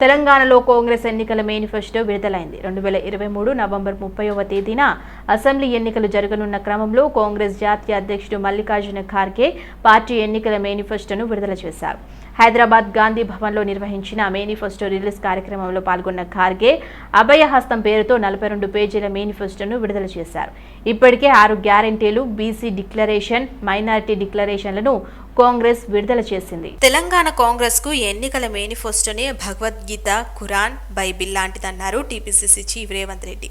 తెలంగాణలో కాంగ్రెస్ ఎన్నికల మేనిఫెస్టో విడుదలైంది. 2023 నవంబర్ 30వ తేదీన అసెంబ్లీ ఎన్నికలు జరగనున్న క్రమంలో కాంగ్రెస్ జాతీయ అధ్యక్షుడు మల్లికార్జున ఖార్గే పార్టీ ఎన్నికల మేనిఫెస్టోను విడుదల చేశారు. హైదరాబాద్ గాంధీ భవన్లో నిర్వహించిన మేనిఫెస్టో రిలీజ్ కార్యక్రమంలో పాల్గొన్న ఖార్గే అభయహస్తం పేరుతో 42 పేజీల మేనిఫెస్టోను విడుదల చేశారు. ఇప్పటికే 6 గ్యారెంటీలు, బీసీ డిక్లరేషన్, మైనారిటీ డిక్లరేషన్లను కాంగ్రెస్ విడుదల చేసింది. తెలంగాణ కాంగ్రెస్ కు ఎన్నికల మేనిఫెస్టోనే Bhagavad Gita, Quran, Bible లాంటిదన్నారు TPCC chief Revanth Reddy.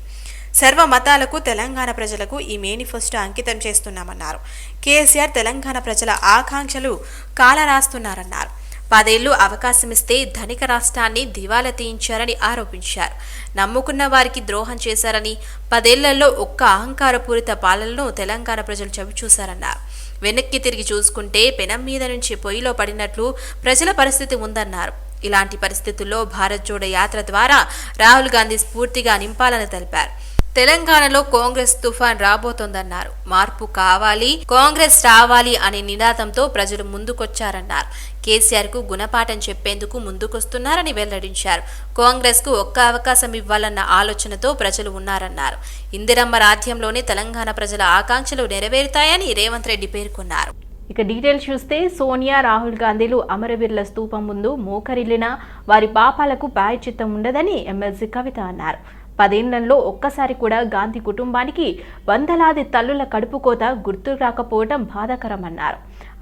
సర్వ మతాలకు, తెలంగాణ ప్రజలకు ఈ మేనిఫెస్టో అంకితం చేస్తున్నామన్నారు. కేసీఆర్ తెలంగాణ ప్రజల ఆకాంక్షలు కాలరాస్తున్నారన్నారు. 10 ఏళ్లు అవకాశమిస్తే ధనిక రాష్ట్రాన్ని దివాలా తీయించారని ఆరోపించారు. నమ్ముకున్న వారికి ద్రోహం చేశారని, 10 ఏళ్లలో ఒక్క అహంకారపూరిత పాలనను తెలంగాణ ప్రజలు చవిచూశారన్నారు. వెనక్కి తిరిగి చూసుకుంటే పెనం మీద నుంచి పొయ్యిలో పడినట్లు ప్రజల పరిస్థితి ఉందన్నారు. ఇలాంటి పరిస్థితుల్లో భారత్ జోడో యాత్ర ద్వారా రాహుల్ గాంధీ స్ఫూర్తిగా నింపాలని తెలిపారు. తెలంగాణలో కాంగ్రెస్ తుఫాన్ రాబోతోందన్నారు. మార్పు కావాలి, కాంగ్రెస్ రావాలి అనే నినాదంతో ప్రజలు ముందుకొచ్చారన్నారు. కేసీఆర్ కు గుణపాఠం చెప్పేందుకు ముందుకొస్తున్నారని వెల్లడించారు. కాంగ్రెస్ కు ఒక్క అవకాశం ఇవ్వాలన్న ఆలోచనతో ప్రజలు ఉన్నారన్నారు. ఇందిరమ్మ రాజ్యంలోనే తెలంగాణ ప్రజల ఆకాంక్షలు నెరవేరుతాయని రేవంత్ రెడ్డి పేర్కొన్నారు. ఇక డీటెయిల్స్ చూస్తే సోనియా, రాహుల్ గాంధీలు అమరవీరుల స్తూపం ముందు మోకరిల్లినా వారి పాపాలకు ప్రాయశ్చిత్తం ఉండదని ఎమ్మెల్సీ కవిత అన్నారు. 10 ఏళ్లలో ఒక్కసారి కూడా గాంధీ కుటుంబానికి వందలాది తల్లుల కడుపుకోత గుర్తు రాకపోవడం బాధాకరమన్నారు.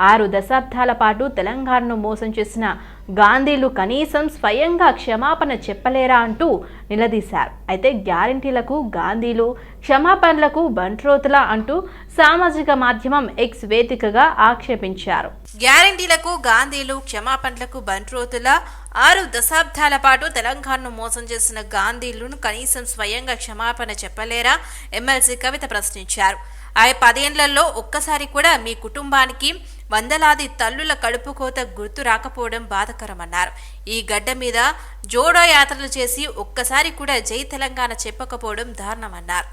6 దశాబ్దాల పాటు తెలంగాణను మోసం చేసిన గాంధీలు కనీసం స్వయంగా క్షమాపణ చెప్పలేరా అంటూ నిలదీశారు. అయితే గ్యారంటీలకు గాంధీలు, క్షమాపణలకు బంట్రోతులా అంటూ సామాజిక మాధ్యమం ఎక్స్ వేదికగా ఆక్షేపించారు. గ్యారంటీలకు గాంధీలు, క్షమాపణలకు బంట్రోతులా? 6 దశాబ్దాల పాటు తెలంగాణను మోసం చేసిన గాంధీలను కనీసం స్వయంగా క్షమాపణ చెప్పలేరా? ఎమ్మెల్సీ కవిత ప్రశ్నించారు. ఆ 10 ఏళ్లలో ఒక్కసారి కూడా మీ కుటుంబానికి వందలాది తల్లుల కడుపు కోత గుర్తు రాకపోవడం బాధకరమన్నారు. ఈ గడ్డ మీద జోడో యాత్రలు చేసి ఒక్కసారి కూడా జై తెలంగాణ చెప్పకపోవడం దారుణమన్నారు.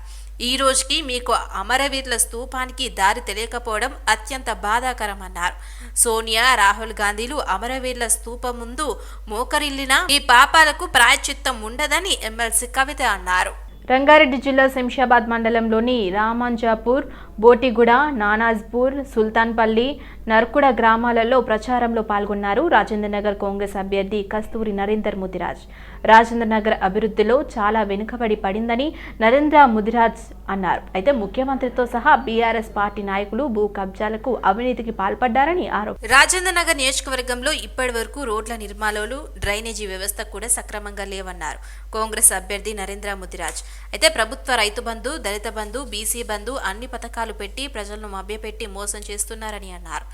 ఈ రోజుకి మీకు అమరవీరుల స్తూపానికి దారి తెలియకపోవడం అత్యంత బాధాకరమన్నారు. సోనియా, రాహుల్ గాంధీలు అమరవీరుల స్తూపం ముందు మోకరిల్లినా ఈ పాపాలకు ప్రాయశ్చిత్తం ఉండదని ఎమ్మెల్సీ కవిత అన్నారు. రంగారెడ్డి జిల్లా శంషాబాద్ మండలంలోని రామంజాపూర్, బోటిగూడ, నానాజ్పూర్, సుల్తాన్పల్లి, నర్కుడ గ్రామాలలో ప్రచారంలో పాల్గొన్నారు రాజేంద్రనగర్ కాంగ్రెస్ అభ్యర్థి కస్తూరి నరేందర్ ముదిరాజ్. రాజేంద్రనగర్ అభివృద్ధిలో చాలా వెనుకబడి పడిందని నరేంద్ర ముదిరాజ్ అన్నారు. అయితే ముఖ్యమంత్రితో సహా బీఆర్ఎస్ పార్టీ నాయకులు భూ కబ్జాలకు, అవినీతికి పాల్పడ్డారని ఆరోపించారు. రాజేంద్రనగర్ నియోజకవర్గంలో ఇప్పటి వరకు రోడ్ల నిర్మాణాలు, డ్రైనేజీ వ్యవస్థ కూడా సక్రమంగా లేవన్నారు కాంగ్రెస్ అభ్యర్థి నరేంద్ర ముదిరాజ్. అయితే ప్రభుత్వ రైతు బంధు, దళిత బంధు, బీసీ బంధు అన్ని పథకాలు పెట్టి ప్రజలను మభ్యపెట్టి మోసం చేస్తున్నారని అన్నారు.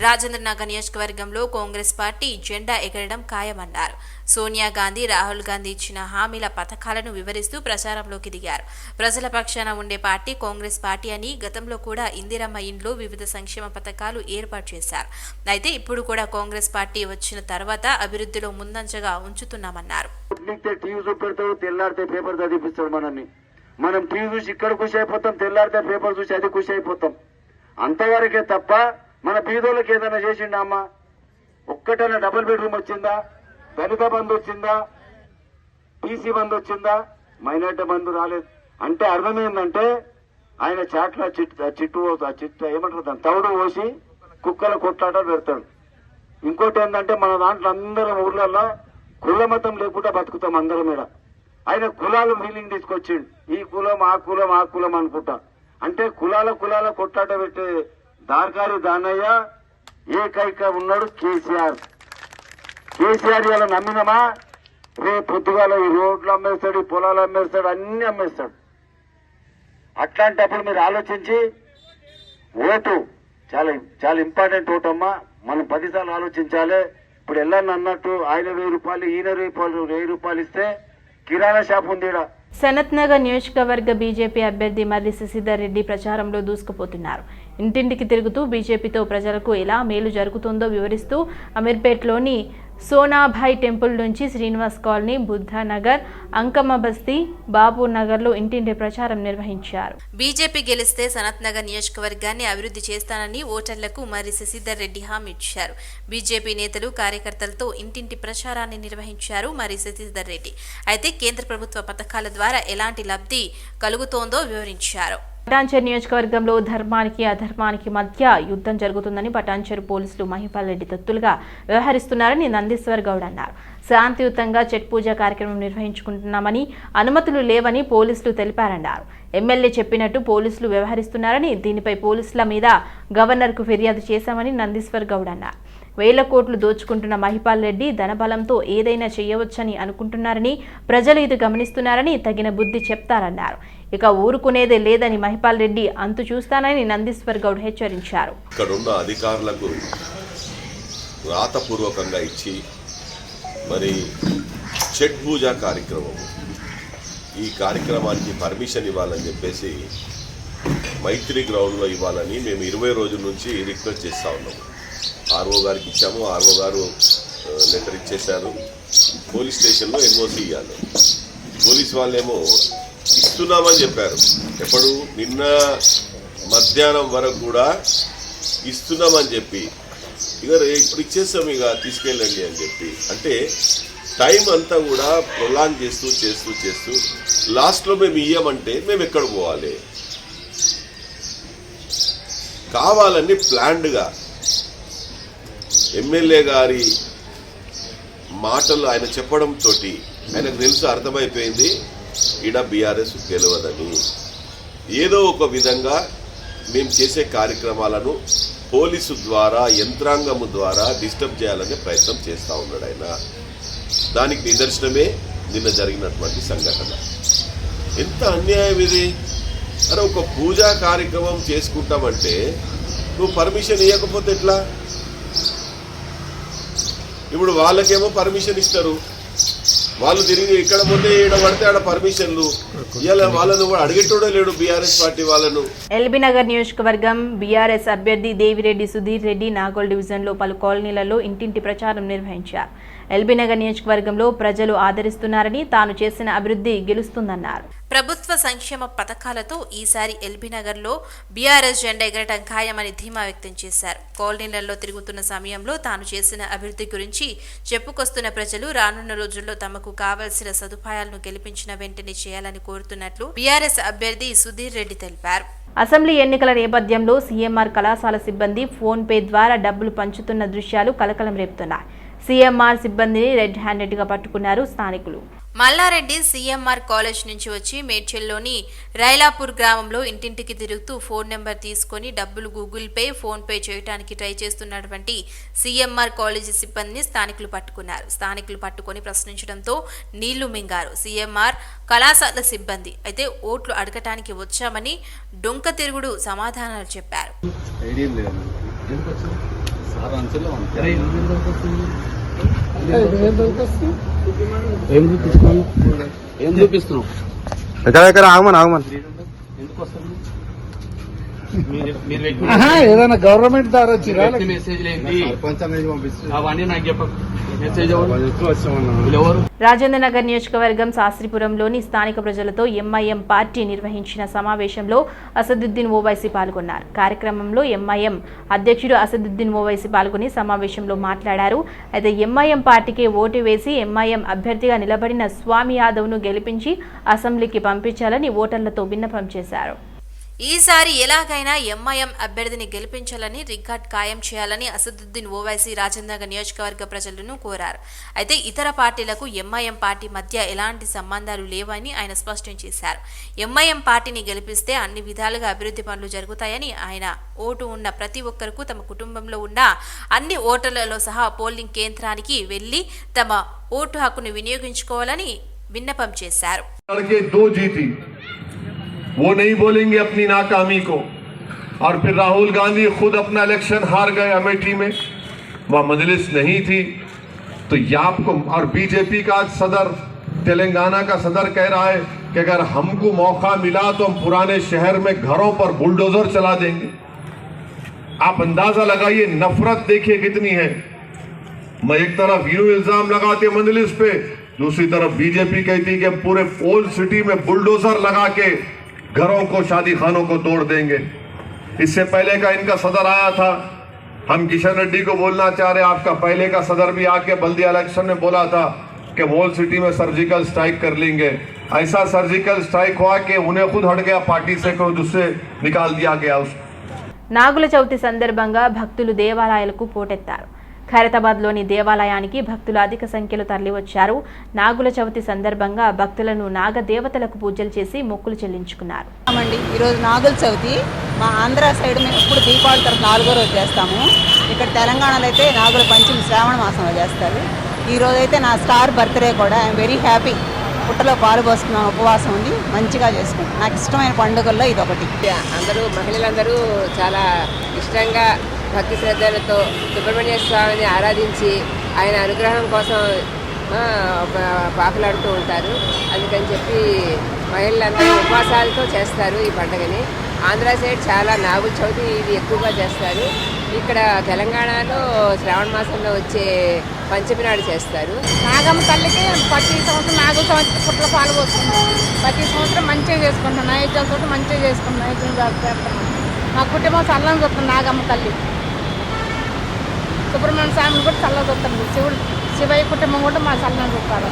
రాజేంద్రనగర్ నియోజకవర్గంలో కాంగ్రెస్ పార్టీ జెండా ఎగరడం ఖాయమన్నారు. సోనియా గాంధీ, రాహుల్ గాంధీ ఇచ్చిన హామీల పథకాలను వివరిస్తూ ప్రచారంలోకి దిగారు. ప్రజల పక్షాన ఉండే పార్టీ కాంగ్రెస్ పార్టీ అని, గతంలో కూడా ఇందిరమ్మ ఇండ్లు, వివిధ సంక్షేమ పథకాలు ఏర్పాటు చేశారు. అయితే ఇప్పుడు కూడా కాంగ్రెస్ పార్టీ వచ్చిన తర్వాత అభివృద్ధిలో ముందంజగా ఉంచుతున్నామన్నారు. మనం టీవీ చూసి ఇక్కడ ఖుషి అయిపోతాం, తెల్లారితే పేపర్ చూసి అది ఖుషి అయిపోతాం. అంతవరకే తప్ప మన బీదోళ్ళకి ఏదైనా చేసిండా అమ్మా? ఒక్కటైనా డబుల్ బెడ్రూమ్ వచ్చిందా? దళిత బంధు వచ్చిందా? బీసీ బంధు వచ్చిందా? మైనార్టీ బంధు రాలేదు. అంటే అర్థం ఏంటంటే ఆయన చాట్ల చిట్టు ఏమంటారు దాన్ని, తౌడు పోసి కుక్కల కొట్లాట పెడతాడు. ఇంకోటి ఏంటంటే మన దాంట్లో అందరం ఊర్లలో కుల మతం లేకుండా బతుకుతాం అందరం మీద. ఆయన కులాలు ఫీలింగ్ తీసుకొచ్చిండు. ఈ కులం, ఆ కులం, ఆ కులం అనుకుంటా. అంటే కులాల కొట్లాట పెట్టే దార్కారి దానయ్య ఏకైక ఉన్నాడు కేసీఆర్. కేసీఆర్ ఇలా నమ్మినమా? రేపు పొద్దుగాల ఈ రోడ్లు అమ్మేస్తాడు, ఈ పొలాలు అమ్మేస్తాడు, అన్ని అమ్మేస్తాడు. అట్లాంటప్పుడు మీరు ఆలోచించి ఓటు చాలా చాలా ఇంపార్టెంట్ ఓటు అమ్మా. మనం 10 సార్లు ఆలోచించాలి. ఇప్పుడు ఎల్లన్న అన్నట్టు ఆయన 1000 రూపాయలు, ఈయన 1000 రూపాయలు ఇస్తే కిరాణా షాప్ ఉంది. సనత్ నగర్ నియోజకవర్గ బీజేపీ అభ్యర్థి మర్రి శశిధర్ రెడ్డి ప్రచారంలో దూసుకుపోతున్నారు. ఇంటింటికి తిరుగుతూ బీజేపీతో ప్రజలకు ఎలా మేలు జరుగుతుందో వివరిస్తూ అమీర్పేట్లోని సోనాభాయ్ టెంపుల్ నుంచి శ్రీనివాస్ కాలనీ, బుద్ధనగర్, అంకమ్మ బస్తీ, బాపూర్ నగర్లో ఇంటింటి ప్రచారం నిర్వహించారు. బీజేపీ గెలిస్తే సనత్ నగర్ నియోజకవర్గాన్ని అభివృద్ధి చేస్తానని ఓటర్లకు మరి శశిధర్ రెడ్డి హామీ ఇచ్చారు. బీజేపీ నేతలు, కార్యకర్తలతో ఇంటింటి ప్రచారాన్ని నిర్వహించారు మరి శశిధర్ రెడ్డి. అయితే కేంద్ర ప్రభుత్వ పథకాల ద్వారా ఎలాంటి లబ్ధి కలుగుతోందో వివరించారు. పటాన్చెరు నియోజకవర్గంలో ధర్మానికి అధర్మానికి మధ్య యుద్ధం జరుగుతుందని పటాన్చెరు పోలీసులు మహిపాల్ రెడ్డి తొత్తులుగా వ్యవహరిస్తున్నారని నందీశ్వర్ గౌడ్ అన్నారు. శాంతియుతంగా చెట్ పూజ కార్యక్రమం నిర్వహించుకుంటున్నామని, అనుమతులు లేవని పోలీసులు తెలిపారన్నారు. ఎమ్మెల్యే చెప్పినట్టు పోలీసులు వ్యవహరిస్తున్నారని, దీనిపై పోలీసుల మీద గవర్నర్కు ఫిర్యాదు చేశామని నందీశ్వర్ గౌడ్ అన్నారు. 1000 కోట్లు దోచుకుంటున్న మహిపాల్ రెడ్డి ధనబలంతో ఏదైనా చేయవచ్చని అనుకుంటున్నారని, ప్రజలు ఇది గమనిస్తున్నారని, తగిన బుద్ధి చెప్తారన్నారు. ఇక ఊరుకునేదే లేదని మహిపాల్ రెడ్డి అంతు చూస్తానని నందీశ్వర్ గౌడ్ హెచ్చరించారు. ఇక్కడున్న అధికారులకు రాతపూర్వకంగా ఇచ్చి మరి చెట్ పూజ కార్యక్రమం, ఈ కార్యక్రమానికి పర్మిషన్ ఇవ్వాలని చెప్పేసి మైత్రి గ్రౌండ్లో ఇవ్వాలని మేము 20 రోజుల నుంచి రిక్వెస్ట్ చేస్తూ ఉన్నాము. ఆర్ఓ గారికి ఇచ్చాము. ఆర్ఓ గారు లెటర్ ఇచ్చేశారు. పోలీస్ స్టేషన్లో ఎన్ఓసి ఇవ్వాలి. పోలీస్ వాళ్ళేమో ఇస్తున్నామని చెప్పారు. ఎప్పుడు నిన్న మధ్యాహ్నం వరకు కూడా ఇస్తున్నామని చెప్పి ఇప్పుడు ఇచ్చేస్తాం, ఇక తీసుకెళ్ళండి అని చెప్పి, అంటే టైం అంతా కూడా ప్రొలాంగ్ చేస్తూ లాస్ట్లో మేము ఇయ్యమంటే మేము ఎక్కడ పోవాలి? కావాలని ప్లాన్డ్గా ఎమ్మెల్యే గారి మాటలు ఆయన చెప్పడంతో ఆయనకు తెలుసు, అర్థమైపోయింది ఈడ బీఆర్ఎస్ గెలవదని. ఏదో ఒక విధంగా మేము చేసే కార్యక్రమాలను పోలీసు ద్వారా, యంత్రాంగము ద్వారా డిస్టర్బ్ చేయాలనే ప్రయత్నం చేస్తూ ఉన్నాడు ఆయన. దానికి నిదర్శనమే నిన్న జరిగినటువంటి సంఘటన. ఎంత అన్యాయం ఇది! అరే, ఒక పూజా కార్యక్రమం చేసుకుంటామంటే నువ్వు పర్మిషన్ ఇవ్వకపోతే ఎట్లా? ఇప్పుడు వాళ్ళకేమో పర్మిషన్ ఇస్తారు, వాళ్ళు తిరిగి ఇక్కడ పోతే ఈడ పడితే ఆడ పర్మిషన్లు ఇవాళ వాళ్ళను కూడా అడిగేటోడే లేడు బీఆర్ఎస్ పార్టీ వాళ్ళను. ఎల్బీ నగర్ నియోజకవర్గం బీఆర్ఎస్ అభ్యర్థి దేవిరెడ్డి సుధీర్ రెడ్డి నాగోల్ డివిజన్లో పలు కాలనీలలో ఇంటింటి ప్రచారం నిర్వహించారు. ఎల్బీ నగర్ నియోజకవర్గంలో ప్రజలు ఆదరిస్తున్నారని, తాను చేసిన అభివృద్ధి గెలుస్తుందన్నారు. ప్రభుత్వ సంక్షేమ పథకాలతో ఈసారి ఎల్బీ నగర్లో బీఆర్ఎస్ జెండా ఎగరటం ఖాయమని ధీమా వ్యక్తం చేశారు. కాలనీలలో తిరుగుతున్న సమయంలో తాను చేసిన అభివృద్ధి గురించి చెప్పుకొస్తున్న ప్రజలు రానున్న రోజుల్లో తమకు కావలసిన సదుపాయాలను గెలిపించిన వెంటనే చేయాలని కోరుతున్నట్లు బీఆర్ఎస్ అభ్యర్థి సుధీర్ రెడ్డి తెలిపారు. అసెంబ్లీ ఎన్నికల నేపథ్యంలో సీఎంఆర్ కళాశాల సిబ్బంది ఫోన్ పే ద్వారా డబ్బులు పంచుతున్న దృశ్యాలు కలకలం రేపుతున్నాయి. సీఎంఆర్ సిబ్బందిని రెడ్ హ్యాండెడ్గా పట్టుకున్నారు స్థానికులు. మల్లారెడ్డి సీఎంఆర్ కాలేజ్ నుంచి వచ్చి మేడ్చల్లోని రైలాపూర్ గ్రామంలో ఇంటింటికి తిరుగుతూ ఫోన్ నెంబర్ తీసుకొని డబ్బులు గూగుల్ పే, ఫోన్ పే చేయడానికి ట్రై చేస్తున్నటువంటి సీఎంఆర్ కాలేజీ సిబ్బందిని స్థానికులు పట్టుకున్నారు. స్థానికులు పట్టుకొని ప్రశ్నించడంతో నీళ్లు మింగారు సీఎంఆర్ కళాశాల సిబ్బంది. అయితే ఓట్లు అడగటానికి వచ్చామని డొంక తిరుగుడు సమాధానాలు చెప్పారు. ఏం చూపిస్తున్నావు? ఎక్కడ ఆగమని ఏదైనా గవర్నమెంట్ ద్వారా మెసేజ్ అవన్నీ నాకు చెప్పకు. మెసేజ్ రాజేంద్ర నగర్ నియోజకవర్గం శాస్త్రిపురంలోని స్థానిక ప్రజలతో ఎంఐఎం పార్టీ నిర్వహించిన సమావేశంలో అసదుద్దీన్ ఓవైసీ పాల్గొన్నారు. కార్యక్రమంలో ఎంఐఎం అధ్యక్షుడు అసదుద్దీన్ ఓవైసీ పాల్గొని సమావేశంలో మాట్లాడారు. అయితే ఎంఐఎం పార్టీకి ఓటు వేసి ఎంఐఎం అభ్యర్థిగా నిలబడిన స్వామి యాదవ్ను గెలిపించి అసెంబ్లీకి పంపించాలని ఓటర్లతో విన్నపం చేశారు. ఈసారి ఎలాగైనా ఎంఐఎం అభ్యర్థిని గెలిపించాలని, రికార్డ్ ఖాయం చేయాలని అసదుద్దీన్ ఓవైసీ రాజేంద్రనగర్ నియోజకవర్గ ప్రజలను కోరారు. అయితే ఇతర పార్టీలకు ఎంఐఎం పార్టీ మధ్య ఎలాంటి సంబంధాలు లేవని ఆయన స్పష్టం చేశారు. ఎంఐఎం పార్టీని గెలిపిస్తే అన్ని విధాలుగా అభివృద్ధి పనులు జరుగుతాయని, ఆయన ఓటు ఉన్న ప్రతి ఒక్కరికి తమ కుటుంబంలో ఉన్న అన్ని ఓటర్లలో సహా పోలింగ్ కేంద్రానికి వెళ్లి తమ ఓటు హక్కును వినియోగించుకోవాలని విన్నపం చేశారు. वो नहीं बोलेंगे अपनी नाकामी को। और फिर राहुल गांधी खुद अपना इलेक्शन हार गए अमेठी में, वह मजलिस नहीं थी। तो याप को और बीजेपी का सदर, तेलंगाना का सदर कह रहा है कि अगर हमको मौका मिला तो हम पुराने शहर में घरों पर बुलडोजर चला देंगे। आप अंदाजा लगाइए, नफरत देखिए कितनी है। मैं एक तरफ यूं इल्जाम लगाते मंजलिस पे, दूसरी तरफ बीजेपी कहती कि पूरे ओल्ड सिटी में बुलडोजर लगा के घरों को, शादी खानों को तोड़ देंगे। इससे पहले का इनका सदर आया था, हम किशन रेड्डी को बोलना चाह रहे, आपका पहले का सदर भी आके बल्दिया इलेक्शन में बोला था कि ओल्ड सिटी में सर्जिकल स्ट्राइक कर लेंगे। ऐसा सर्जिकल स्ट्राइक हुआ कि उन्हें खुद हट गया, पार्टी से कोई दूसरे निकाल दिया गया उसको। నాగుల చవితి సందర్భంగా భక్తులు దేవాలయాలకు పోటెత్తారు. ఖైరతాబాద్లోని దేవాలయానికి భక్తులు అధిక సంఖ్యలో తరలివచ్చారు. నాగుల చవితి సందర్భంగా భక్తులను నాగ దేవతలకు పూజలు చేసి మొక్కులు చెల్లించుకున్నారు. ఈరోజు నాగుల చవితి మా ఆంధ్ర సైడ్ మేము ఎప్పుడు దీపావళి తర్వాత 4వ రోజు చేస్తాము. ఇక్కడ తెలంగాణలో అయితే నాగుల పంచమి శ్రావణ మాసంలో చేస్తారు. ఈరోజు అయితే నా స్టార్ బర్త్డే కూడా. I'm very happy. పుట్టలో పాలు పోసుకున్నాం, ఉపవాసం ఉంది, మంచిగా చేసుకుంటాం. నాకు ఇష్టమైన పండుగల్లో ఇది ఒకటి. అందరూ మహిళలందరూ చాలా ఇష్టంగా భక్తి శ్రద్ధలతో సుబ్రహ్మణ్య స్వామిని ఆరాధించి ఆయన అనుగ్రహం కోసం పాకులాడుతూ ఉంటారు. అందుకని చెప్పి మహిళలందరూ ఉపవాసాలతో చేస్తారు ఈ పండుగని. ఆంధ్ర సైడ్ చాలా నాగుల చవితి ఇది ఎక్కువగా చేస్తారు. ఇక్కడ తెలంగాణలో శ్రావణ మాసంలో వచ్చే పంచమి నాడు చేస్తారు. నాగమ్మ తల్లికి ప్రతి సంవత్సరం నాగుల చవితి పుట్టలో పాలు పోసుకుంటాం. ప్రతి సంవత్సరం మంచిగా చేసుకుంటాం. నైవేద్యాలతో మంచిగా చేసుకుంటాం. మా కుటుంబం చల్లని చూస్తాం. నాగమ్మ తల్లి సుబ్రహ్మణ్య స్వామిని కూడా చల్లగా చూస్తుంది. శివయ్య కుటుంబం కూడా మా చల్లని చూస్తారు.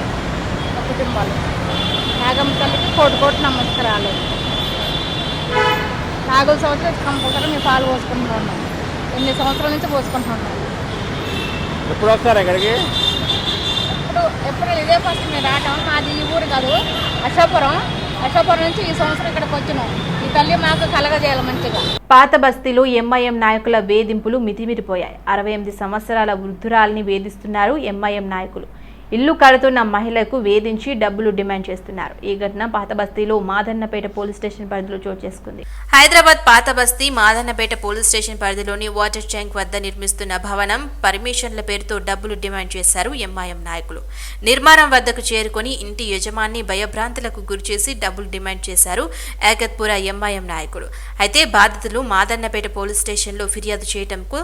మా కుటుంబాలు నాగమ్మ తల్లికి కోటి నమస్కారాలు. నాగుల సంవత్సరం కంపల్సరీ మేము పాలు పోసుకుంటున్నాం. ఎన్ని సంవత్సరాల నుంచి పోసుకుంటున్నాం. ఎప్పుడు వస్తారు ఇక్కడికి? ఎప్పుడు ఇదే ఫస్ట్ మేము రావటం. మాది ఈ ఊరు కాదు, అశోపురం నుంచి ఈ సంవత్సరం ఇక్కడికి వచ్చినాం. ఈ తల్లి మాకు కలగజేయాలి మంచిగా. పాత బస్తీలో ఎంఐఎం నాయకుల వేధింపులు మితిమీరిపోయాయి. 68 సంవత్సరాల వృద్ధురాలిని వేధిస్తున్నారు ఎంఐఎం నాయకులు. ఇల్లు కడుతున్న మహిళకు వేధించి డబ్బులు డిమాండ్ చేస్తున్నారు. ఈ ఘటన పాత బస్తీలో మాదన్నపేట పోలీస్ స్టేషన్ పరిధిలో చోటు చేసుకుంది. హైదరాబాద్ పాత బస్తీ మాదన్నపేట పోలీస్ స్టేషన్ పరిధిలోని వాటర్ ట్యాంక్ వద్ద నిర్మిస్తున్న భవనం పర్మిషన్ల పేరుతో డబ్బులు డిమాండ్ చేశారు ఎంఐఎం నాయకులు. నిర్మాణం వద్దకు చేరుకొని ఇంటి యజమాని భయభ్రాంతులకు గురిచేసి డబ్బులు డిమాండ్ చేశారు ఏకత్పుర ఎంఐఎం నాయకులు. అయితే బాధితులు మాదన్నపేట పోలీస్ స్టేషన్లో ఫిర్యాదు చేయడంకు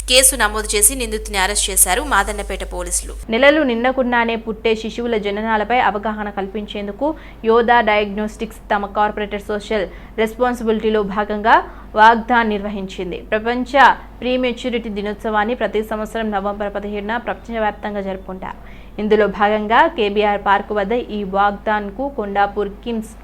కేసు నమోదు చేసి నిందితుని అరెస్ట్ చేశారు మాదన్నపేట పోలీసులు. నెలలు నిండకుండానే పుట్టే శిశువుల జననాలపై అవగాహన కల్పించేందుకు యోధా డయాగ్నోస్టిక్స్ తమ కార్పొరేటర్ సోషల్ రెస్పాన్సిబిలిటీలో భాగంగా వాగ్దాన్ నిర్వహించింది. ప్రపంచ ప్రీమెచ్యూరిటీ దినోత్సవాన్ని ప్రతి సంవత్సరం నవంబర్ 17న ప్రపంచవ్యాప్తంగా జరుపుకుంటారు. ఇందులో భాగంగా కేబీఆర్ పార్క్ వద్ద ఈ వాగ్దాన్కు Kondapur KIMS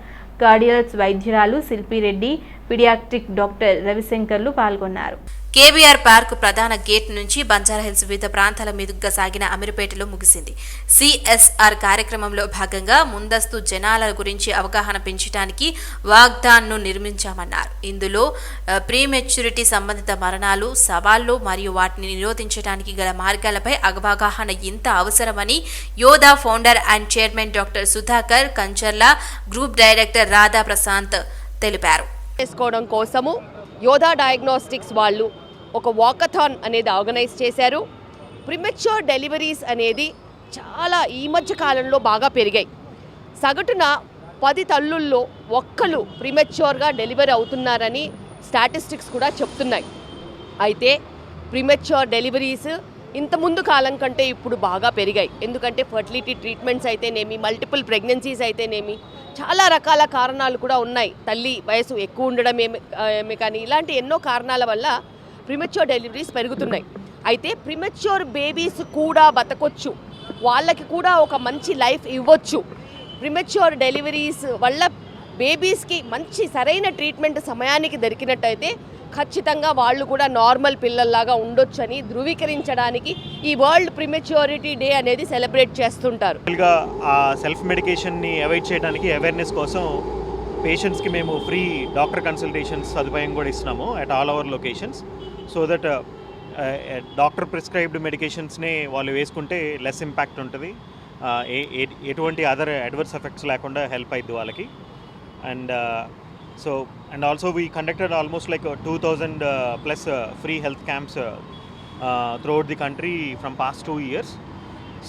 cardiology వైద్యురాలు Shilpi Reddy, paediatric doctor రవిశంకర్లు పాల్గొన్నారు. కేబీఆర్ పార్క్ ప్రధాన గేట్ నుంచి బంజారాహిల్స్ వివిధ ప్రాంతాల మీదుగా సాగిన అమీర్పేటలో ముగిసింది. సిఎస్ఆర్ కార్యక్రమంలో భాగంగా ముందస్తు జనాల గురించి అవగాహన పెంచడానికి వాగ్దాన్ను నిర్మించామన్నారు. ఇందులో ప్రీమెచ్యూరిటీ సంబంధిత మరణాలు, సవాళ్లు మరియు వాటిని నిరోధించడానికి గల మార్గాలపై అవగాహన ఎంత అవసరమని Yodha founder and chairman doctor Sudhakar Kancharla, group director Radha Prashanth తెలిపారు. చేసుకోవడం కోసము యోధా డయాగ్నోస్టిక్స్ వాళ్ళు ఒక వాకథాన్ అనేది ఆర్గనైజ్ చేశారు. ప్రిమెచ్యూర్ డెలివరీస్ అనేది చాలా ఈ మధ్య కాలంలో బాగా పెరిగాయి. సగటున 10 తల్లుల్లో ఒక్కరు ప్రిమెచ్యూర్గా డెలివరీ అవుతున్నారని స్టాటిస్టిక్స్ కూడా చెప్తున్నాయి. అయితే ప్రిమెచ్యూర్ డెలివరీస్ ఇంతకుముందు కాలం కంటే ఇప్పుడు బాగా పెరిగాయి. ఎందుకంటే ఫర్టిలిటీ ట్రీట్మెంట్స్ అయితేనేమి, మల్టిపుల్ ప్రెగ్నెన్సీస్ అయితేనేమి, చాలా రకాల కారణాలు కూడా ఉన్నాయి. తల్లి వయసు ఎక్కువ ఉండడం ఏమి కానీ ఇలాంటి ఎన్నో కారణాల వల్ల ప్రిమెచ్యూర్ డెలివరీస్ పెరుగుతున్నాయి. అయితే ప్రిమెచ్యూర్ బేబీస్ కూడా బతకొచ్చు, వాళ్ళకి కూడా ఒక మంచి లైఫ్ ఇవ్వచ్చు. ప్రిమెచ్యూర్ డెలివరీస్ వల్ల బేబీస్కి మంచి సరైన ట్రీట్మెంట్ సమయానికి దొరికినట్టయితే ఖచ్చితంగా వాళ్ళు కూడా నార్మల్ పిల్లల్లాగా ఉండొచ్చని ధృవీకరించడానికి ఈ వరల్డ్ ప్రిమెచ్యూరిటీ డే అనేది సెలబ్రేట్ చేస్తుంటారు. సెల్ఫ్ మెడికేషన్ని అవాయిడ్ చేయడానికి అవేర్నెస్ కోసం పేషెంట్స్కి మేము ఫ్రీ డాక్టర్ కన్సల్టేషన్స్ సదుపాయం కూడా ఇస్తున్నాము at all our locations. So that doctor prescribed మెడికేషన్స్ని వాళ్ళు వేసుకుంటే లెస్ ఇంపాక్ట్ ఉంటుంది, ఎటువంటి అదర్ అడ్వర్స్ ఎఫెక్ట్స్ లేకుండా హెల్ప్ అయ్యిద్ది వాళ్ళకి. And also we conducted almost like 2000 plus free health camps throughout the country from past 2 years.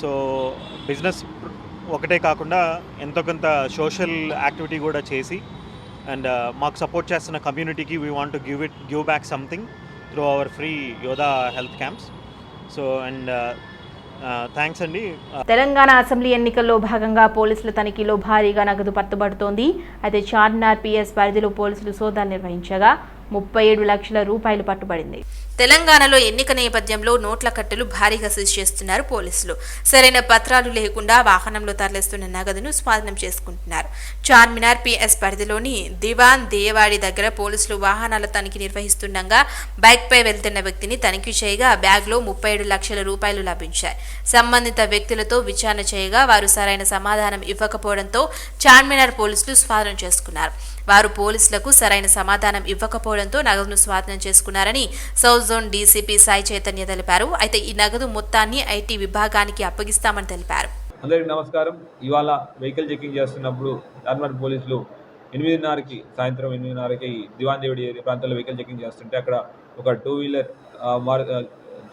So business ఒకటే కాకుండా ఎంతో కొంత సోషల్ యాక్టివిటీ కూడా చేసి అండ్ మాకు సపోర్ట్ చేస్తున్న కమ్యూనిటీకి we want to give back something through our free Yodha health camps. So and thanks అండి. తెలంగాణ అసెంబ్లీ ఎన్నికల్లో భాగంగా పోలీసుల తనిఖీలో భారీగా నగదు పట్టుబడుతోంది. అయితే చార్మినార్ పిఎస్ పరిధిలో పోలీసులు సోదాలు నిర్వహించగా 37 లక్షల రూపాయలు పట్టుబడింది. తెలంగాణలో ఎన్నిక నేపథ్యంలో నోట్ల కట్టలు భారీగా సీజ్ చేస్తున్నారు పోలీసులు. సరైన పత్రాలు లేకుండా వాహనంలో తరలిస్తున్న నగదును స్వాధీనం చేసుకుంటున్నారు. చార్మినార్ పిఎస్ పరిధిలోని దివాన్ దేవాడి దగ్గర పోలీసులు వాహనాల తనిఖీ నిర్వహిస్తుండగా బైక్పై వెళ్తున్న వ్యక్తిని తనిఖీ చేయగా బ్యాగ్లో 37 లక్షల రూపాయలు లభించాయి. సంబంధిత వ్యక్తులతో విచారణ చేయగా వారు సరైన సమాధానం ఇవ్వకపోవడంతో చార్మినార్ పోలీసులు స్వాధీనం చేసుకున్నారు. వారు పోలీసులకు సరైన సమాధానం ఇవ్వకపోవడంతో నగదును స్వాధీనం చేసుకున్నారని south zone DCP Sai Chaitanya తెలిపారు. అయితే ఈ నగదు మొత్తాన్ని ఐటీ విభాగానికి అప్పగిస్తామని తెలిపారు. అందరికీ నమస్కారం. ఇవాళ వెహికల్ చెకింగ్ చేస్తున్నప్పుడు చార్మినార్ పోలీసులు 8:30కి సాయంత్రం 8:30కి దివాన్ దేవుడి ప్రాంతంలో వెహికల్ చెకింగ్ చేస్తుంటే అక్కడ ఒక 2 wheeler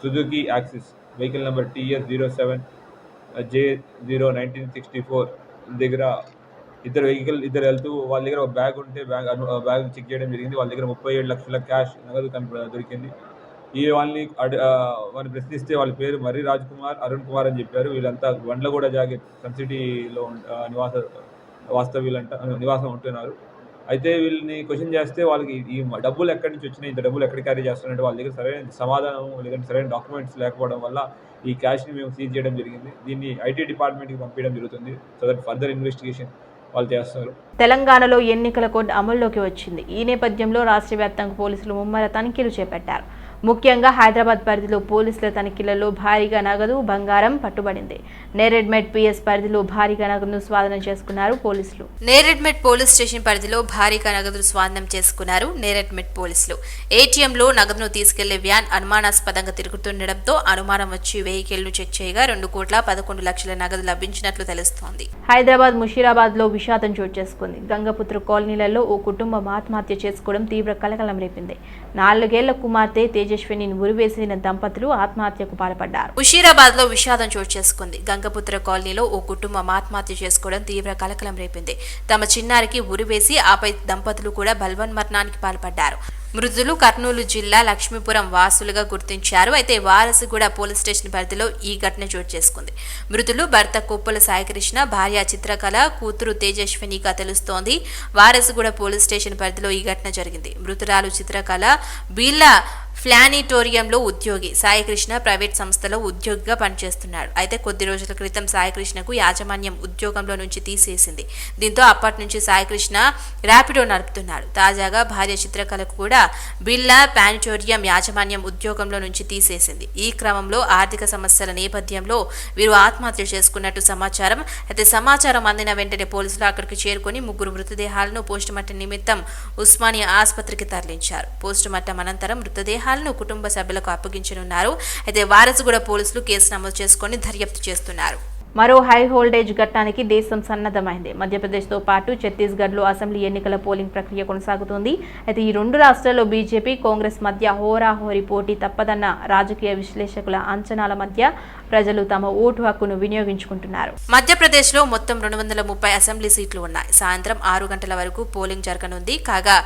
Suzuki axis vehicle number TS07 J01964 దగ్గర ఇద్దరు వెళ్తూ వాళ్ళ దగ్గర ఒక బ్యాగ్ ఉంటే బ్యాగ్ చెక్ చేయడం జరిగింది. వాళ్ళ దగ్గర 37 లక్షల క్యాష్ నగదు దొరికింది. వాళ్ళని ప్రశ్నిస్తే వాళ్ళ పేరు మర్రి రాజ్ కుమార్, అరుణ్ కుమార్ అని చెప్పారు. వీళ్ళంతా బండ్లగూడ జాగీర్ సన్సిటీలో నివాసం ఉంటున్నారు. అయితే వీళ్ళని క్వశ్చన్ చేస్తే వాళ్ళకి ఈ డబ్బులు ఎక్కడి నుంచి వచ్చినాయి, ఇంత డబ్బులు ఎక్కడ క్యారీ చేస్తున్నట్టు వాళ్ళ దగ్గర సరైన సమాధానం లేదంటే సరైన డాక్యుమెంట్స్ లేకపోవడం వల్ల ఈ క్యాష్ని మేము సీజ్ చేయడం జరిగింది. దీన్ని ఐటీ డిపార్ట్మెంట్కి పంపించడం జరుగుతుంది. సో దట్ ఫర్దర్ ఇన్వెస్టిగేషన్ వాళ్ళు చేస్తారు. తెలంగాణలో ఎన్నికల కోడ్ అమల్లోకి వచ్చింది. ఈ నేపథ్యంలో రాష్ట్ర వ్యాప్తంగా పోలీసులు ముమ్మర తనిఖీలు చేపట్టారు. ముఖ్యంగా హైదరాబాద్ పరిధిలో పోలీసుల తనిఖీలలో భారీగా నగదు, బంగారం పట్టుబడింది. నేరెడ్మెట్ పిఎస్ పరిధిలో భారీగా నగదును స్వాధీనం చేసుకున్నారు పోలీసులు. నేరెడ్మెట్ పోలీస్ స్టేషన్ పరిధిలో భారీగా నగదును స్వాధీనం చేసుకున్నారు నేరెడ్మెట్ పోలీసులు. ఏటీఎంలో నగదును తీసుకెళ్లే వ్యాన్ అనుమానాస్పదంగా తిరుగుతుండటంతో అనుమానం వచ్చి వెహికల్ను చెక్ చేయగా 2,11 లక్షల నగదు లభించినట్లు తెలుస్తోంది. హైదరాబాద్ ముషీరాబాద్ లో విషాదం చోటు చేసుకుంది. గంగపుత్ర కాలనీలలో ఓ కుటుంబం ఆత్మహత్య చేసుకోవడం తీవ్ర కలకలం రేపింది. 4 ఏళ్ల కుమార్తె తేజస్విని ఉరివేసిన దంపతులు ఆత్మహత్యకు పాల్పడ్డారు. ముషీరాబాద్ లో విషాదం చోటు చేసుకుంది. గంగపుత్ర కాలనీలో ఓ కుటుంబం ఆత్మహత్య చేసుకోవడం తీవ్ర కలకలం రేపింది. తమ చిన్నారికి ఉరివేసి ఆపై దంపతులు కూడా బల్వన్మరణానికి పాల్పడ్డారు. మృతులు కర్నూలు జిల్లా లక్ష్మీపురం వాసులుగా గుర్తించారు. అయితే వారసుగూడ పోలీస్ స్టేషన్ పరిధిలో ఈ ఘటన చోటు చేసుకుంది. మృతులు భర్త కొప్పుల సాయికృష్ణ, భార్య చిత్రకళ, కూతురు తేజస్వినిగా తెలుస్తోంది. వారసుగూడ పోలీస్ స్టేషన్ పరిధిలో ఈ ఘటన జరిగింది. మృతురాలు చిత్రకళ బీర్లా ప్లానిటోరియంలో ఉద్యోగి, సాయికృష్ణ ప్రైవేట్ సంస్థలో ఉద్యోగిగా పనిచేస్తున్నాడు. అయితే కొద్ది రోజుల క్రితం సాయికృష్ణకు యాజమాన్యం ఉద్యోగంలో నుంచి తీసేసింది. దీంతో అప్పటి నుంచి సాయికృష్ణ ర్యాపిడో నడుపుతున్నాడు. తాజాగా భార్య చిత్రకళకు కూడా బిర్లా ప్లానిటోరియం యాజమాన్యం ఉద్యోగంలో నుంచి తీసేసింది. ఈ క్రమంలో ఆర్థిక సమస్యల నేపథ్యంలో వీరు ఆత్మహత్య చేసుకున్నట్టు సమాచారం. అయితే సమాచారం అందిన వెంటనే పోలీసులు అక్కడికి చేరుకుని 3 మృతదేహాలను పోస్టుమార్టం నిమిత్తం ఉస్మానియా ఆసుపత్రికి తరలించారు. పోస్టుమార్టం అనంతరం మృతదేహాలను కుటుంబ సభ్యులకు అప్పగించనున్నారు. అయితే వారసుగూడ పోలీసులు కేసు నమోదు చేసుకుని దర్యాప్తు చేస్తున్నారు. మరో హై వోల్టేజ్ ఘట్టానికి దేశం సన్నద్ధమైంది. మధ్యప్రదేశ్తో పాటు ఛత్తీస్గఢ్లో అసెంబ్లీ ఎన్నికల పోలింగ్ ప్రక్రియ కొనసాగుతోంది. అయితే ఈ 2 రాష్ట్రాల్లో బీజేపీ, కాంగ్రెస్ మధ్య హోరాహోరీ పోటీ తప్పదన్న రాజకీయ విశ్లేషకుల అంచనాల మధ్య ప్రజలు తమ ఓటు హక్కును వినియోగించుకుంటున్నారు. మధ్యప్రదేశ్లో మొత్తం 230 అసెంబ్లీ సీట్లు ఉన్నాయి. సాయంత్రం 6 గంటల వరకు పోలింగ్ జరగనుంది. కాగా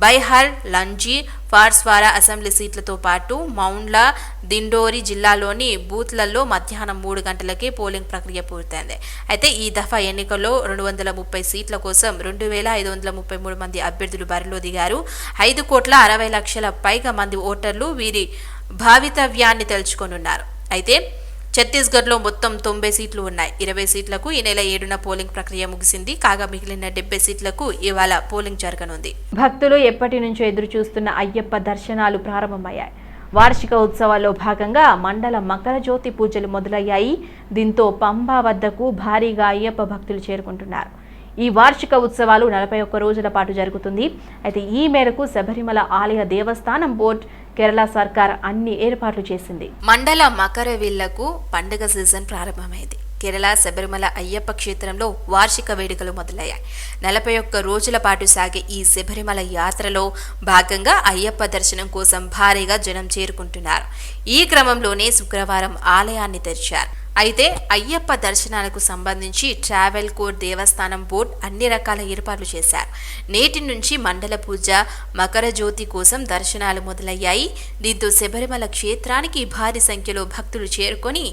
బైహార్, లంజీ, ఫార్స్వారా అసెంబ్లీ సీట్లతో పాటు మౌండ్లా, దిండోరి జిల్లాలోని బూత్లలో మధ్యాహ్నం 3 గంటలకే పోలింగ్ ప్రక్రియ పూర్తయింది. అయితే ఈ దఫా ఎన్నికల్లో 230 సీట్ల కోసం 2,533 మంది అభ్యర్థులు బరిలో దిగారు. 5,60,00,000 పైగా మంది ఓటర్లు వీరి భావితవ్యాన్ని తెలుసుకోనున్నారు. అయితే ఛత్తీస్గఢ్లో మొత్తం 90 సీట్లు ఉన్నాయి. 20 సీట్లకు ఈ నెల 7న పోలింగ్ ప్రక్రియ ముగిసింది. కాగా మిగిలిన 70 సీట్లకు ఇవాళ పోలింగ్ జరగనుంది. భక్తులు ఎప్పటి నుంచో ఎదురు చూస్తున్న అయ్యప్ప దర్శనాలు ప్రారంభమయ్యాయి. వార్షిక ఉత్సవాల్లో భాగంగా మండల మకర జ్యోతి పూజలు మొదలయ్యాయి. దీంతో పంబా వద్దకు భారీగా అయ్యప్ప భక్తులు చేరుకుంటున్నారు. ఈ వార్షిక ఉత్సవాలు 41 రోజుల పాటు జరుగుతుంది. అయితే ఈ మేరకు శబరిమల ఆలయ దేవస్థానం బోర్డు, కేరళ సర్కార్ అన్ని ఏర్పాట్లు చేసింది. మండల మకరవిళ్లకు పండుగ సీజన్ ప్రారంభమైంది. కేరళ శబరిమల అయ్యప్ప క్షేత్రంలో వార్షిక వేడుకలు మొదలయ్యాయి. 41 రోజుల పాటు సాగే ఈ శబరిమల యాత్రలో భాగంగా అయ్యప్ప దర్శనం కోసం భారీగా జనం చేరుకుంటున్నారు. ఈ క్రమంలోనే శుక్రవారం ఆలయాన్ని తెరిచారు. అయితే అయ్యప్ప దర్శనాలకు సంబంధించి ట్రావెల్ కోడ్ దేవస్థానం బోర్డు అన్ని రకాల ఏర్పాట్లు చేశారు. నేటి నుంచి మండల పూజ, మకర జ్యోతి కోసం దర్శనాలు మొదలయ్యాయి. దీంతో శబరిమల క్షేత్రానికి భారీ సంఖ్యలో భక్తులు చేరుకొని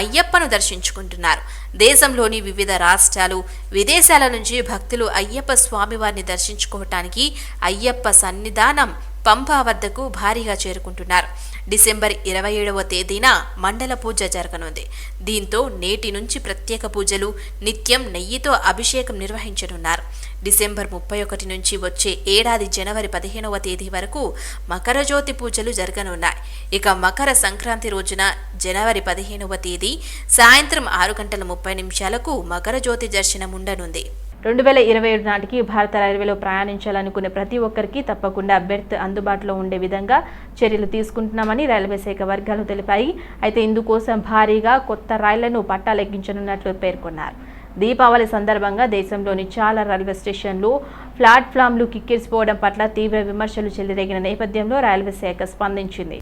అయ్యప్పను దర్శించుకుంటున్నారు. దేశంలోని వివిధ రాష్ట్రాలు, విదేశాల నుంచి భక్తులు అయ్యప్ప స్వామివారిని దర్శించుకోవటానికి అయ్యప్ప సన్నిధానం పంపా వద్దకు భారీగా చేరుకుంటున్నారు. డిసెంబర్ 27వ తేదీన మండల పూజ జరగనుంది. దీంతో నేటి నుంచి ప్రత్యేక పూజలు, నిత్యం నెయ్యితో అభిషేకం నిర్వహించనున్నారు. డిసెంబర్ 31 నుంచి వచ్చే ఏడాది జనవరి 15వ తేదీ వరకు మకర జ్యోతి పూజలు జరగనున్నాయి. ఇక మకర సంక్రాంతి రోజున జనవరి 15వ తేదీ సాయంత్రం 6:30 మకర జ్యోతి దర్శనం ఉండనుంది. 2027 నాటికి భారత రైల్వేలో ప్రయాణించాలనుకునే ప్రతి ఒక్కరికి తప్పకుండా బెర్త్ అందుబాటులో ఉండే విధంగా చర్యలు తీసుకుంటున్నామని రైల్వే శాఖ వర్గాలు తెలిపాయి. అయితే ఇందుకోసం భారీగా కొత్త రైళ్లను పట్టాలెక్కించనున్నట్లు పేర్కొన్నారు. దీపావళి సందర్భంగా దేశంలోని చాలా రైల్వే స్టేషన్లు ప్లాట్ఫామ్లు కిక్కిరిసిపోవడం పట్ల తీవ్ర విమర్శలు చెలరేగిన నేపథ్యంలో రైల్వే శాఖ స్పందించింది.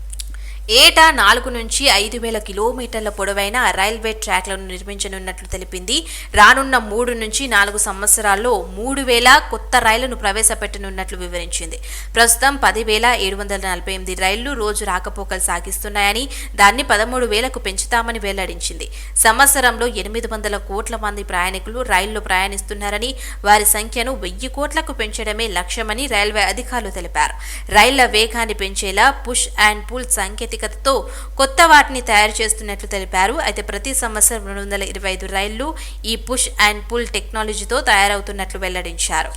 ఏటా 4 నుంచి 5,000 కిలోమీటర్ల పొడవైన రైల్వే ట్రాక్లను నిర్మించనున్నట్లు తెలిపింది. రానున్న 3 నుంచి 4 సంవత్సరాల్లో 3,000 కొత్త రైళ్లను ప్రవేశపెట్టనున్నట్లు వివరించింది. ప్రస్తుతం 10,748 రైళ్లు రోజు రాకపోకలు సాగిస్తున్నాయని, దాన్ని 13,000కు పెంచుతామని వెల్లడించింది. సంవత్సరంలో 800 కోట్ల మంది ప్రయాణికులు రైల్లో ప్రయాణిస్తున్నారని, వారి సంఖ్యను 1000 కోట్లకు పెంచడమే లక్ష్యమని రైల్వే అధికారులు తెలిపారు. రైళ్ల వేగాన్ని పెంచేలా పుష్ అండ్ పుల్ సాంకేతికతతో కొత్త వాటిని తయారు చేస్తున్నట్లు తెలిపారు. అయితే ప్రతి సంవత్సరం 225 రైళ్లు ఈ పుష్ అండ్ పుల్ టెక్నాలజీతో తయారవుతున్నట్లు వెల్లడించారు.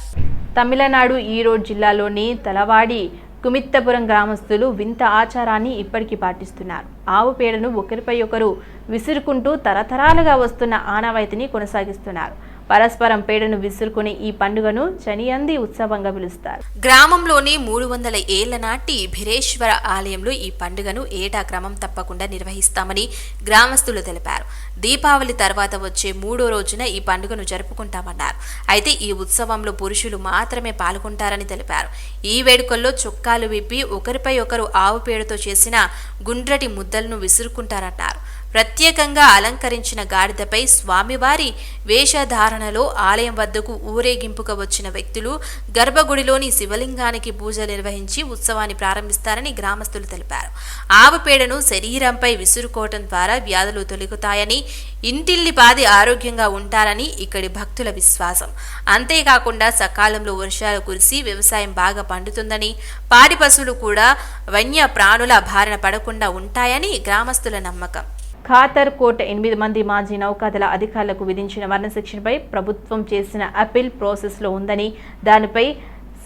తమిళనాడు ఈరోడ్ జిల్లాలోని తలవాడి కుమిత్తపురం గ్రామస్తులు వింత ఆచారాన్ని ఇప్పటికీ పాటిస్తున్నారు. ఆవు పేడను ఒకరిపై ఒకరు విసురుకుంటూ తరతరాలుగా వస్తున్న ఆనవాయితీని కొనసాగిస్తున్నారు. పరస్పరం పేడను విసురుకుని ఈ పండుగను చనియంది ఉత్సవంగా పిలుస్తారు. గ్రామంలోని 300 ఏళ్ల నాటి భిరేశ్వర ఆలయంలో ఈ పండుగను ఏటా క్రమం తప్పకుండా నిర్వహిస్తామని గ్రామస్తులు తెలిపారు. దీపావళి తర్వాత వచ్చే 3వ రోజున ఈ పండుగను జరుపుకుంటామన్నారు. అయితే ఈ ఉత్సవంలో పురుషులు మాత్రమే పాల్గొంటారని తెలిపారు. ఈ వేడుకల్లో చొక్కాలు విప్పి ఒకరిపై ఒకరు ఆవు పేడతో చేసిన గుండ్రటి ముద్దలను విసురుకుంటారన్నారు. ప్రత్యేకంగా అలంకరించిన గాడిదపై స్వామివారి వేషధారణలో ఆలయం వద్దకు ఊరేగింపుగా వచ్చిన వ్యక్తులు గర్భగుడిలోని శివలింగానికి పూజలు నిర్వహించి ఉత్సవాన్ని ప్రారంభిస్తారని గ్రామస్తులు తెలిపారు. ఆవు పేడను శరీరంపై విసురుకోవటం ద్వారా వ్యాధులు తొలగుతాయని, ఇంటిల్లిపాది ఆరోగ్యంగా ఉంటారని ఇక్కడి భక్తుల విశ్వాసం. అంతేకాకుండా సకాలంలో వర్షాలు కురిసి వ్యవసాయం బాగా పండుతుందని, పాడి పశువులు కూడా వన్య ప్రాణుల బారిన పడకుండా ఉంటాయని గ్రామస్తుల నమ్మకం. ఖాతర్ కోర్టు 8 మంది మాజీ నౌకాదళ అధికారులకు విధించిన మరణశిక్షణపై ప్రభుత్వం చేసిన అప్పీల్ ప్రాసెస్లో ఉందని, దానిపై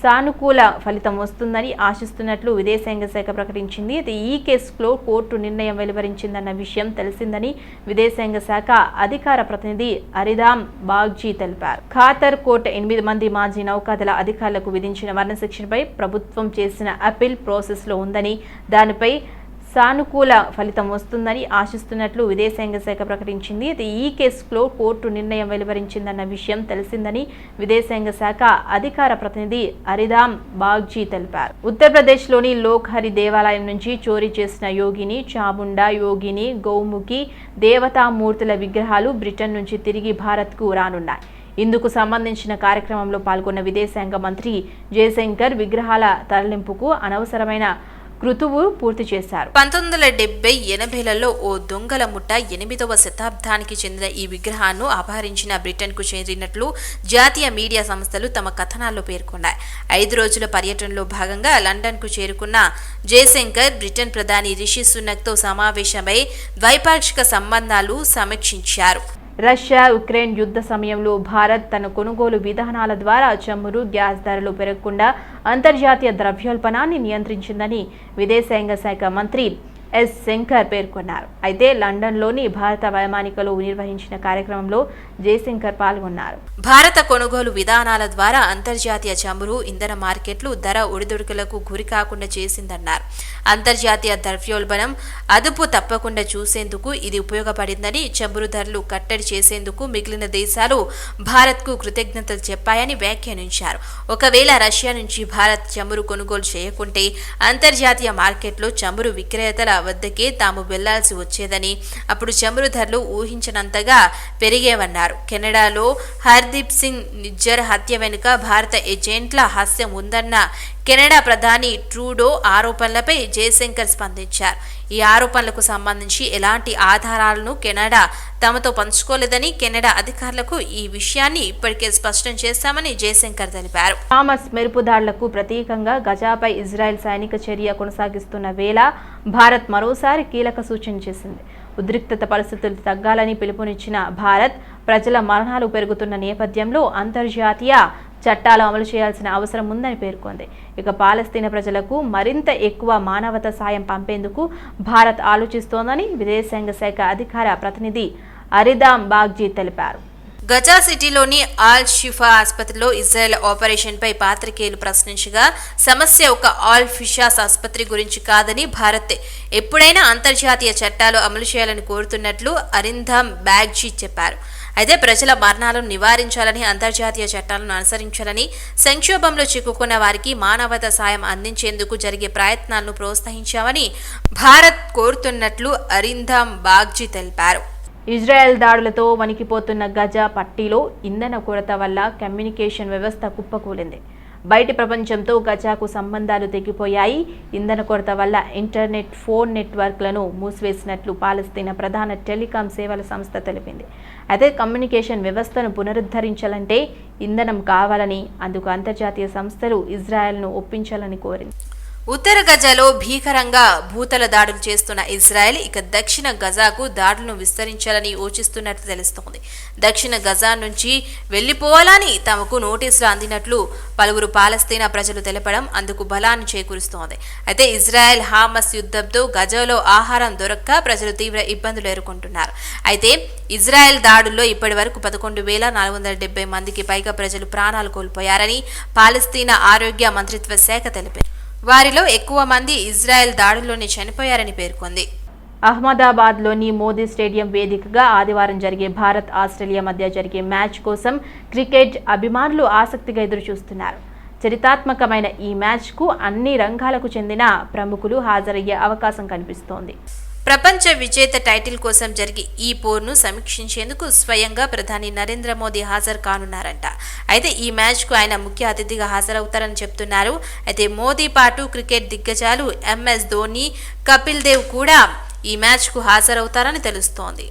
సానుకూల ఫలితం వస్తుందని ఆశిస్తున్నట్లు విదేశాంగ శాఖ ప్రకటించింది. ఈ కేసులో కోర్టు నిర్ణయం వెలువరించిందన్న విషయం తెలిసిందని విదేశాంగ శాఖ అధికార ప్రతినిధి అరిదామ్ బాగ్జీ తెలిపారు. ఖాతర్ కోర్టు 8 మంది మాజీ నౌకాదళ అధికారులకు విధించిన మరణశిక్షణపై ప్రభుత్వం చేసిన అప్పీల్ ప్రాసెస్లో ఉందని, దానిపై సానుకూల ఫలితం వస్తుందని ఆశిస్తున్నట్లు విదేశాంగ శాఖ ప్రకటించింది. ఈ కేసులో కోర్టు నిర్ణయం వెలువరించిందన్న విషయం తెలిసిందని విదేశాంగ శాఖ అధికార ప్రతినిధి అరిదామ్ బాగ్జీ తెలిపారు. ఉత్తరప్రదేశ్లోని లోక్హరి దేవాలయం నుంచి చోరీ చేసిన యోగిని, చాముండా, యోగిని, గౌముఖి దేవతామూర్తుల విగ్రహాలు బ్రిటన్ నుంచి తిరిగి భారత్కు రానున్నాయి. ఇందుకు సంబంధించిన కార్యక్రమంలో పాల్గొన్న విదేశాంగ మంత్రి జయశంకర్ విగ్రహాల తరలింపుకు అనవసరమైన కృతువు పూర్తి చేశారు. 1970-80లలో ఓ దొంగల ముఠ 8వ శతాబ్దానికి చెందిన ఈ విగ్రహాన్ని అపహరించిన బ్రిటన్కు చేరినట్లు జాతీయ మీడియా సంస్థలు తమ కథనాల్లో పేర్కొన్నాయి. 5 రోజుల పర్యటనలో భాగంగా లండన్కు చేరుకున్న జయశంకర్ బ్రిటన్ ప్రధాని రిషి సునక్తో సమావేశమై ద్వైపాక్షిక సంబంధాలు సమీక్షించారు. రష్యా ఉక్రెయిన్ యుద్ధ సమయంలో భారత్ తన కొనుగోలు విధానాల ద్వారా చమురు, గ్యాస్ ధరలు పెరగకుండా అంతర్జాతీయ ద్రవ్యోల్బణాన్ని నియంత్రించిందని విదేశాంగ శాఖ మంత్రి ఎస్ శంకర్ పేర్కొన్నారు. అయితే లండన్లోని భారత వైమానికలో నిర్వహించిన కార్యక్రమంలో జయశంకర్ పాల్గొన్నారు. భారత కొనుగోలు విధానాల ద్వారా అంతర్జాతీయ చమురు, ఇంధన మార్కెట్లు ధర ఒడిదుడుకులకు గురి కాకుండా చేసిందన్నారు. అంతర్జాతీయ ద్రవ్యోల్బణం అదుపు తప్పకుండా చూసేందుకు ఇది ఉపయోగపడిందని, చమురు ధరలు కట్టడి చేసేందుకు మిగిలిన దేశాలు భారత్కు కృతజ్ఞతలు చెప్పాయని వ్యాఖ్యానించారు. ఒకవేళ రష్యా నుంచి భారత్ చమురు కొనుగోలు చేయకుంటే అంతర్జాతీయ మార్కెట్లో చమురు విక్రేతల వద్దకే తాము వెళ్లాల్సి వచ్చేదని, అప్పుడు చమురు ధరలు ఊహించినంతగా పెరిగేవన్నారు. కెనడాలో హర్దీప్ సింగ్ నిజ్జర్ హత్య వెనుక భారత ఏజెంట్ల హాస్యం ఉందన్న కెనడా ప్రధాని ట్రూడో ఆరోపణలపై జయశంకర్ స్పందించారు. ఈ ఆరోపణలకు సంబంధించి ఎలాంటి ఆధారాలను కెనడా తమతో పంచుకోలేదని, కెనడా అధికారులకు ఈ విషయాన్ని ఇప్పటికే స్పష్టం చేశామని జయశంకర్ తెలిపారు. హామస్ మెరుపుదాడులకు ప్రతీకంగా గజాపై ఇజ్రాయెల్ సైనిక చర్య కొనసాగిస్తున్న వేళ భారత్ మరోసారి కీలక సూచన చేసింది. ఉద్రిక్తత పరిస్థితులు తగ్గాలని పిలుపునిచ్చిన భారత్, ప్రజల మరణాలు పెరుగుతున్న నేపథ్యంలో అంతర్జాతీయ చట్టాలు అమలు చేయాల్సిన అవసరం ఉందని పేర్కొంది. ఇక పాలస్తీనా ప్రజలకు మరింత ఎక్కువ మానవతా సాయం పంపేందుకు భారత్ ఆలోచిస్తోందని విదేశాంగ శాఖ అధికార ప్రతినిధి అరిదామ్ బాగ్జీ తెలిపారు. గజా సిటీలోని ఆల్ షిఫా ఆసుపత్రిలో ఇజ్రాయెల్ ఆపరేషన్పై పాత్రికేయులు ప్రశ్నించగా, సమస్య ఒక ఆల్ ఫిషాస్ ఆసుపత్రి గురించి కాదని, భారత్ ఎప్పుడైనా అంతర్జాతీయ చట్టాలు అమలు చేయాలని కోరుతున్నట్లు అరింధామ్ బాగ్జీ చెప్పారు. అయితే ప్రజల మరణాలను నివారించాలని, అంతర్జాతీయ చట్టాలను అనుసరించాలని, సంక్షోభంలో చిక్కుకున్న వారికి మానవతా సాయం అందించేందుకు జరిగే ప్రయత్నాలను ప్రోత్సహించామని భారత్ కోరుతున్నట్లు అరింధామ్ బాగ్జీ తెలిపారు. ఇజ్రాయెల్ దాడులతో వణికిపోతున్న గజా పట్టీలో ఇంధన కొరత వల్ల కమ్యూనికేషన్ వ్యవస్థ కుప్పకూలింది. బయటి ప్రపంచంతో గజాకు సంబంధాలు తెగిపోయాయి. ఇంధన కొరత వల్ల ఇంటర్నెట్, ఫోన్ నెట్వర్క్లను మూసివేసినట్లు పాలస్తీనా ప్రధాన టెలికాం సేవల సంస్థ తెలిపింది. అయితే కమ్యూనికేషన్ వ్యవస్థను పునరుద్ధరించాలంటే ఇంధనం కావాలని, అందుకు అంతర్జాతీయ సంస్థలు ఇజ్రాయెల్ను ఒప్పించాలని కోరింది. ఉత్తర గజాలో భీకరంగా భూతల దాడులు చేస్తున్న ఇజ్రాయెల్ ఇక దక్షిణ గజాకు దాడులను విస్తరించాలని యోచిస్తున్నట్లు తెలుస్తోంది. దక్షిణ గజా నుంచి వెళ్లిపోవాలని తమకు నోటీసులు అందినట్లు పలువురు పాలస్తీనా ప్రజలు తెలపడం అందుకు బలాన్ని చేకూరుస్తోంది. అయితే ఇజ్రాయెల్ హామస్ యుద్ధంతో గజాలో ఆహారం దొరక్క ప్రజలు తీవ్ర ఇబ్బందులు ఎదుర్కొంటున్నారు. అయితే ఇజ్రాయెల్ దాడుల్లో ఇప్పటి వరకు 11,470 మందికి పైగా ప్రజలు ప్రాణాలు కోల్పోయారని పాలస్తీనా ఆరోగ్య మంత్రిత్వ శాఖ తెలిపింది. వారిలో ఎక్కువ మంది ఇజ్రాయెల్ దాడుల్లోనే చనిపోయారని పేర్కొంది. అహ్మదాబాద్లోని మోదీ స్టేడియం వేదికగా ఆదివారం జరిగే భారత్ ఆస్ట్రేలియా మధ్య జరిగే మ్యాచ్ కోసం క్రికెట్ అభిమానులు ఆసక్తిగా ఎదురుచూస్తున్నారు. చరిత్రాత్మకమైన ఈ మ్యాచ్కు అన్ని రంగాలకు చెందిన ప్రముఖులు హాజరయ్యే అవకాశం కనిపిస్తోంది. ప్రపంచ విజేత టైటిల్ కోసం జరిగే ఈ పోరును సమీక్షించేందుకు స్వయంగా ప్రధాని నరేంద్ర మోదీ హాజరు కానున్నారంట. అయితే ఈ మ్యాచ్కు ఆయన ముఖ్య అతిథిగా హాజరవుతారని చెప్తున్నారు. అయితే మోదీ పాటు క్రికెట్ దిగ్గజాలు MS ధోని, కపిల్ దేవ్ కూడా ఈ మ్యాచ్కు హాజరవుతారని తెలుస్తోంది.